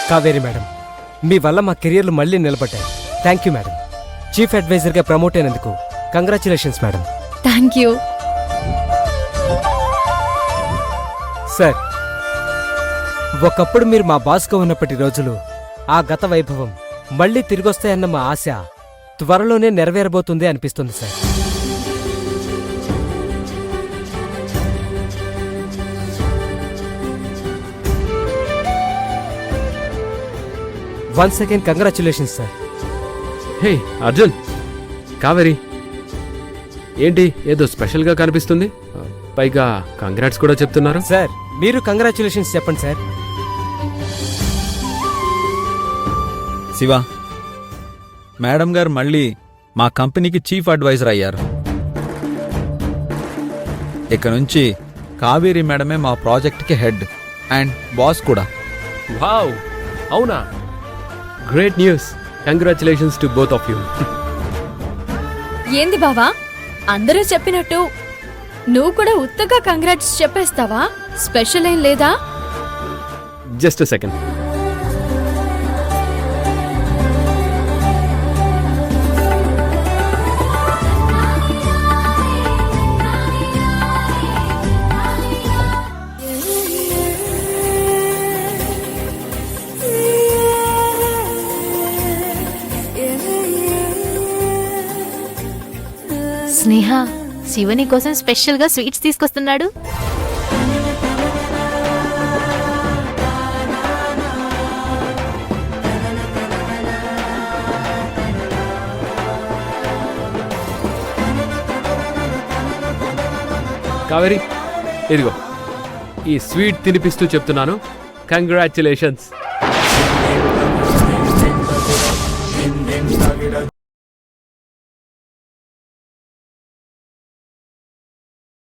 Kaveri madam, మీ వల్ల మా కెరియర్లు మళ్ళీ నిలబడ్డాయి. Thank you madam. చీఫ్ అడ్వైజర్గా ప్రమోట్ అయినందుకు congratulations madam. Thank you sir, ఒకప్పుడు మీరు మా బాస్గా ఉన్నప్పటి రోజులు, ఆ గత వైభవం మళ్ళీ తిరిగొస్తాయన్న మా ఆశ త్వరలోనే నెరవేరబోతుంది అనిపిస్తుంది sir. Once again congratulations sir. Hey Arjun, Kaveri ఏంటి ఏదో స్పెషల్గా కనిపిస్తుంది? పైగా కంగ్రాట్స్ కూడా చెప్తున్నారు. సార్, మీరు కంగ్రాచులేషన్స్ చెప్పండి సార్. శివ, మేడం గారు మళ్ళీ మా కంపెనీకి చీఫ్ అడ్వైజర్ అయ్యారు. ఇక నుంచి కావేరి మేడమే మా ప్రాజెక్ట్కి హెడ్ అండ్ బాస్ కూడా. వావ్, అవునా? Great news. Congratulations to both of you. ఏంది బావా, అందరూ చెప్పినట్టు నువ్వు కూడా ఉత్తగా కంగ్రాట్స్ చెప్పేస్తావా? స్పెషల్ ఏం లేదా? Just a second. స్నేహ, శివని కోసం స్పెషల్ గా స్వీట్స్ తీసుకొస్తున్నాడు. కావేరి, ఇదిగో ఈ స్వీట్ తినిపిస్తూ చెప్తున్నాను, కంగ్రాచులేషన్స్.